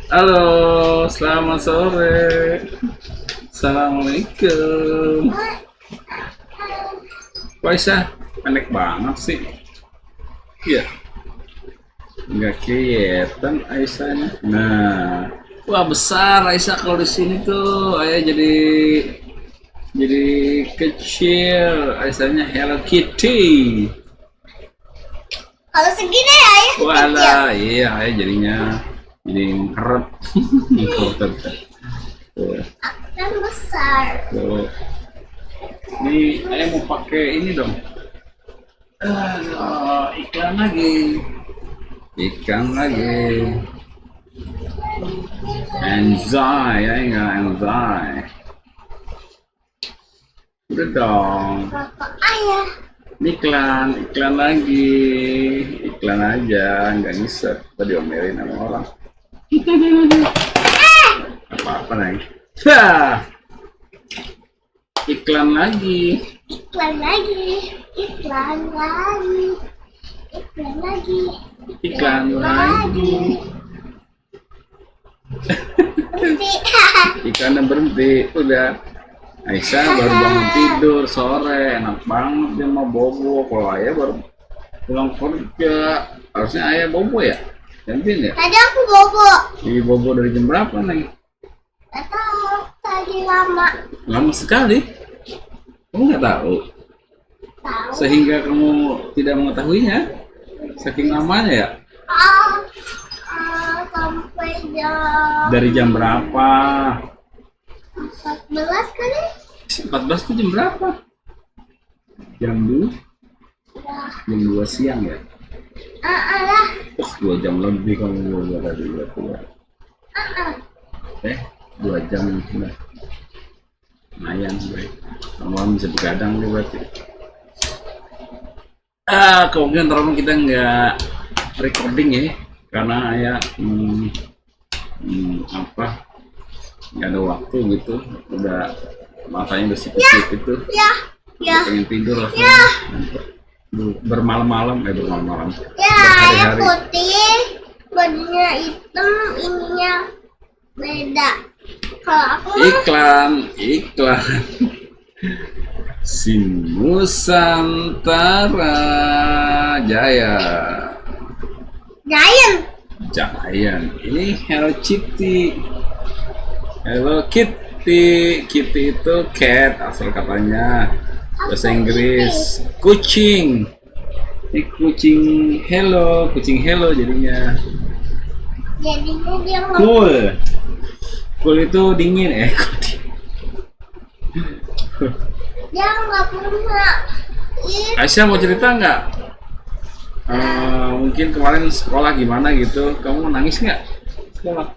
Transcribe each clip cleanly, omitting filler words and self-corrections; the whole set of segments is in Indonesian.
Halo, selamat sore. Assalamualaikum. Kok Aisyah pendek banget sih? Iya, nggak kelihatan Aisyahnya. Nah, wah besar Aisyah kalau di sini tuh. Ayah jadi kecil. Aisyahnya Hello Kitty. Kalau segini ya, kecil. Walah, iya Ayah jadinya jadi keret. Keret. Tuh. Kan besar. Tuh. Ini saya mau pakai ini dong. Iklan lagi. Anzai, ya enggak Anzai. Udah dong. Bapak ayah. Iklan lagi. Iklan aja, nggak ngisep. Tadi diomelin sama orang. Apa-apa nih. Iklan lagi. Iklan lagi. Iklan lagi. Iklan lagi. Iklan lagi. Berhenti. Iklannya berhenti. Udah. Aisyah baru bangun tidur sore, enak banget dia mau bobo. Kalau ayah baru pulang kerja, harusnya ayah bobo ya? Gantiin ya? Tadi aku bobo. Iya bobo dari jam berapa nih? Gak tahu. Tadi lama. Lama sekali. Kamu nggak tahu? Tahu. Sehingga kamu tidak mengetahuinya? Saking lamanya ya? Sampai jam Dari jam berapa? 14 kali. 14 itu jam berapa? Jam 2? Udah. Jam 2 siang ya? Lah. 2 jam lebih kamu bobo tadi berarti ya? 2 jam sudah. Lumayan gue. Kamu bisa begadang nih berarti. Kemungkinan terlalu kita nggak recording ya, karena ya nggak ada waktu gitu. Udah matanya udah sipit itu. Ya. Pengen tidur lah. Bermalam-malam. Ya, ayah Berhari-hari. putih, bajunya hitam, ininya beda. Kalau aku Iklan. Sinusantara Jaya. Giant. Ini Hello Kitty. Kitty itu cat asal katanya. Bahasa Inggris kucing. Ini kucing hello jadinya. Jadinya dia Cool itu dingin. dia nggak pernah. Aisyah mau cerita nggak? Mungkin kemarin sekolah gimana gitu? Kamu nangis nggak? Sekolah?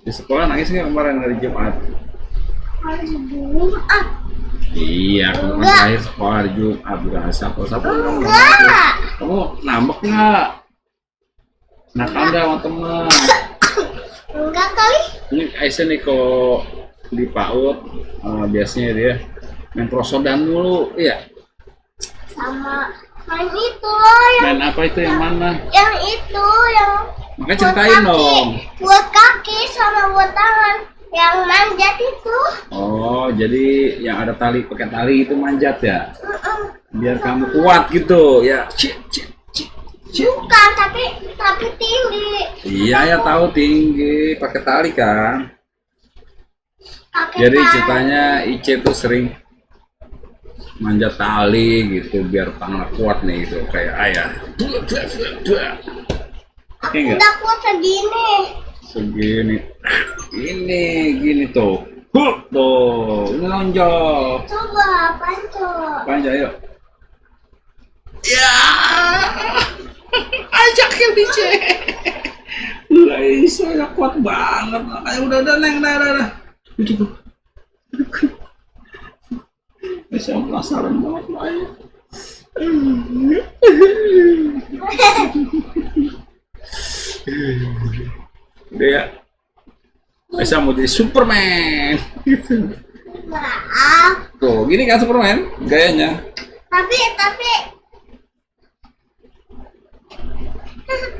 Di sekolah nangis nggak kemarin hari Jumat? Hari Jumat. Iya, kamu kan Enggak. terakhir sekolah hari Jumat. Udah siapa kamu? Enggak. Kamu nambah nggak? Nakal nggak sama temen? Enggak kali. Ini Aisyah nih kalau di PAUD biasanya dia main prosodan dulu, iya. Sama main itu loh, Main apa itu yang mana? yang itu yang Makanya ceritain dong. buat kaki sama buat tangan, yang manjat itu. Oh, jadi yang ada tali, pakai tali itu manjat ya? Mm-mm. Biar kamu kuat gitu ya. Bukan, tapi tinggi. Iya ya tahu tinggi, pakai tali kan. Pakai Jadi tangan. ceritanya Ice tuh sering manjat tali gitu biar tangan kuat nih gitu kayak ayah. Aku Iya nggak? udah kuat segini. Segini. Ini gini tuh. Tuh, ini lonjong. Coba pancok. Panjang yuk. Ya. Ajak yang Ice. Saya kuat banget. Makanya udah neng, udah. Duduk. Saya penasaran banget makanya. Udah ya. Saya mau jadi Superman. Maaf. Tuh, gini kan Superman gayanya. Tapi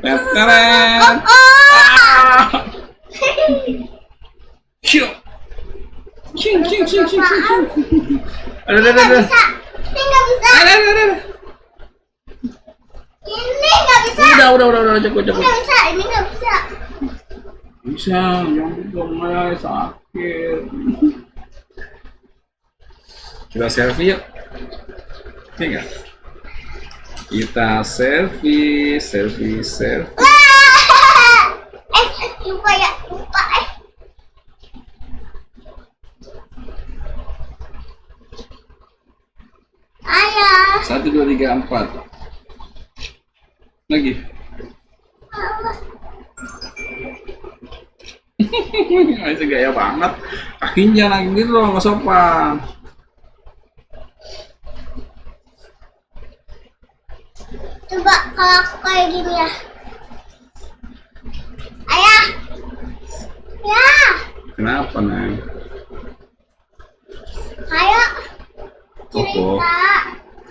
Keren. Oh. Cing, cing, cing, cing, cing, cing. Ada, Nggak bisa. Ini nggak bisa. Ada. Ini nggak bisa. Udah, cukup. Ini nggak bisa. Ini nggak bisa. Bisa, jangan dong, sakit. Kita selfie yuk. Oke nggak? Kita selfie. Wah! Lupa ya, lupa. Ayah. 1, 2, 3, 4. Lagi. Masih gaya banget. Kakinya lagi gitu loh, nggak sopan. Coba kalau aku kayak gini ya. Ayah. Ya. Kenapa, Neng? Ayo. Opo.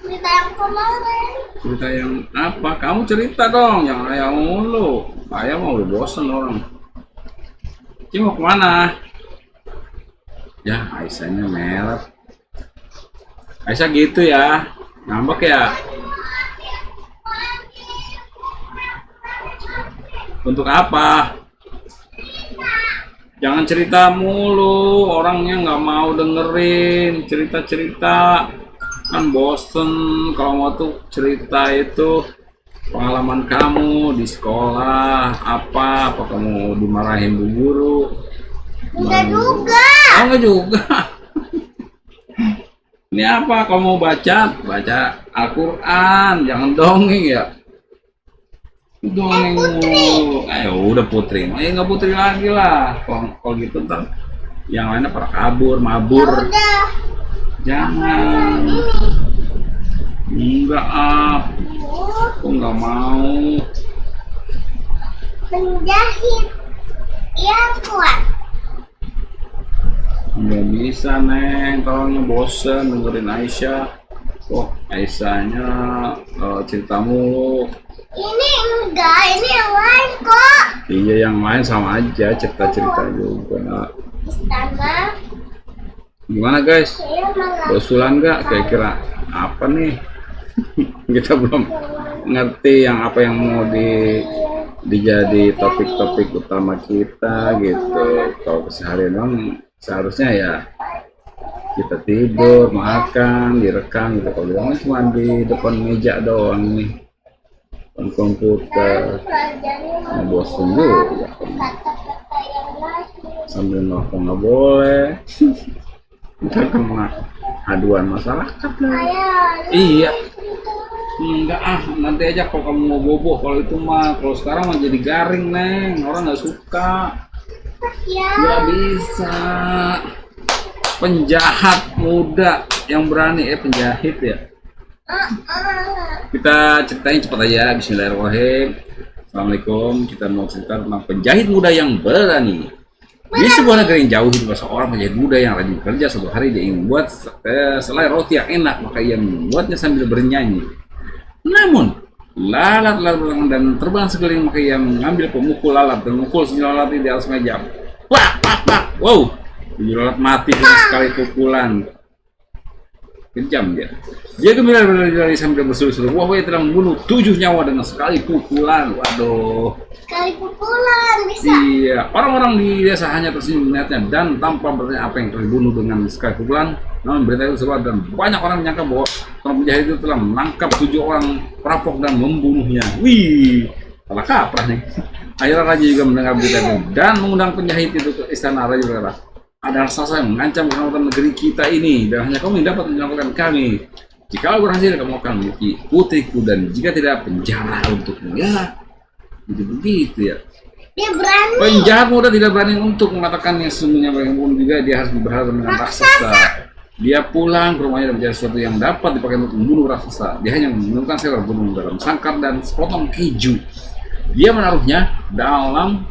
Cerita yang kemarin. Cerita yang apa? Kamu cerita dong, yang ayah mulu. Ayah mau udah bosen orang. Cing mau kemana? Ya, Aisyahnya merah. Aisyah gitu ya, ngambek ya. Untuk apa? Jangan cerita mulu, orangnya nggak mau dengerin cerita-cerita. Kan bosen kalau mau tuh cerita itu pengalaman kamu di sekolah, apa kamu dimarahin bu guru. Enggak juga. Oh, enggak juga. Ini apa? Kamu mau baca Al-Quran, jangan dongeng ya. Dongeng mulu. Ayo udah Putri. Nggak Putri lagi lah. Kalau gitu ntar yang lainnya pada kabur, mabur. Udah. Jangan. Enggak aku nggak mau. Menjahit yang kuat. Nggak bisa, Neng. Tolongnya bosen dengerin Aisyah. Kok Aisyahnya cerita mulu. Ini enggak, ini yang lain kok. Iya, yang lain sama aja, cerita-cerita juga. Istana. Gimana guys? Saya malah. Usulan nggak kira-kira apa nih? Kita belum ngerti yang apa yang mau dijadi topik-topik utama kita gitu. Kalau keseharian dong seharusnya ya kita tidur, makan, direkam gitu. Kalau bilang cuma di depan meja doang nih, depan komputer. Bosen juga Kata-kata yang lain. sambil nelfon nggak boleh. Kita kena aduan masyarakat lah. Ayah. Iya. Enggak nanti aja kalau kamu mau bobo. Kalau itu mah, kalau sekarang mah jadi garing, Neng. Orang nggak suka. Ya. Nggak bisa. Penjahat muda yang berani, penjahit ya. Kita ceritain cepat aja. Bismillahirrahmanirrahim. Assalamualaikum. Kita mau cerita tentang penjahit muda yang berani. Di sebuah negeri yang jauh hidup seorang penjahit muda yang rajin bekerja. Suatu hari dia ingin membuat selai roti yang enak, maka ia membuatnya sambil bernyanyi. Namun lalat dan terbang sekeliling, maka ia mengambil pemukul lalat dan memukul sejumlah lalat di atas meja. Wah, wow, tujuh lalat mati dengan sekali pukulan. Kejam dia. Dia gembira berlari sambil berseru-seru. Wah, ia telah membunuh 7 nyawa dengan sekali pukulan. Waduh. Sekali pukulan bisa. Iya, orang-orang di desa hanya tersenyum melihatnya dan tanpa bertanya apa yang telah dibunuh dengan sekali pukulan. Namun berita itu sebar dan banyak orang menyangka bahwa orang penjahit itu telah menangkap 7 orang perampok dan membunuhnya. Wih, salah kaprah nih. Akhirnya raja juga mendengar berita itu dan mengundang penjahit itu ke istana. Raja berkata, ada raksasa yang mengancam keselamatan negeri kita ini dan hanya kamu yang dapat menyelamatkan kami. Jika berhasil, kamu akan memiliki putriku dan jika tidak, penjara untukmu. Ya, begitu ya. Dia berani. Penjahat muda tidak berani untuk mengatakan yang sesungguhnya, bagaimanapun juga dia harus berhadapan dengan raksasa. Dia pulang ke rumahnya dan mencari sesuatu yang dapat dipakai untuk membunuh raksasa. Dia hanya menemukan seekor burung dalam sangkar dan sepotong keju. Dia menaruhnya dalam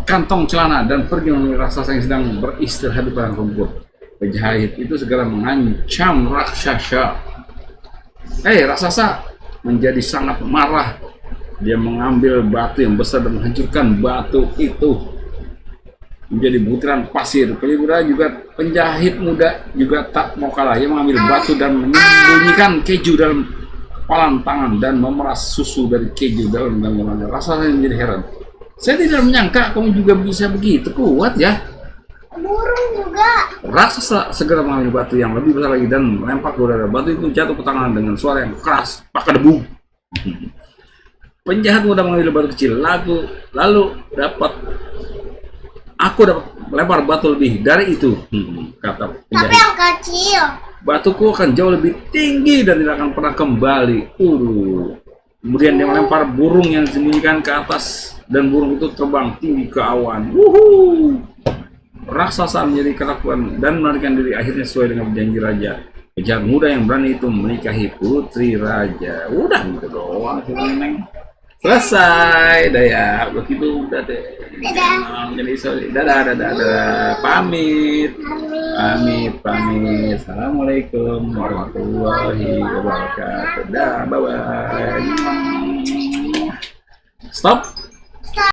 kantong celana dan pergi menemui raksasa yang sedang beristirahat di padang rumput. Penjahit itu segera mengancam raksasa. Raksasa menjadi sangat marah Dia mengambil batu yang besar dan menghancurkan batu itu menjadi butiran pasir. Caligula juga penjahit muda juga tak mau kalah. Ia mengambil batu dan menyembunyikan keju dalam kepalan tangan dan memeras susu dari keju dalam genggamannya. Rasanya menjadi heran. Saya tidak menyangka kamu juga bisa begitu kuat ya. Burung juga. Raksasa segera mengambil batu yang lebih besar lagi dan melempar ke udara. Batu itu jatuh ke tangan dengan suara yang keras, pakai debu. Penjahat muda mengambil batu kecil, lalu aku dapat melempar batu lebih dari itu, kata Tapi penjahit. yang kecil. Batuku akan jauh lebih tinggi dan tidak akan pernah kembali. Kemudian dia melempar burung yang disembunyikan ke atas dan burung itu terbang tinggi ke awan. Raksasa menjadi ketakutan dan melarikan diri, akhirnya sesuai dengan janji raja. Penjahat muda yang berani itu menikahi putri raja. Udah gitu doang sih, Neng. Selesai, dah ya. Begitu udah deh. Dadah. Jadi sorry. Dadah. Pamit. Pamit. Assalamualaikum warahmatullahi wabarakatuh. Dah, bye bye. Stop.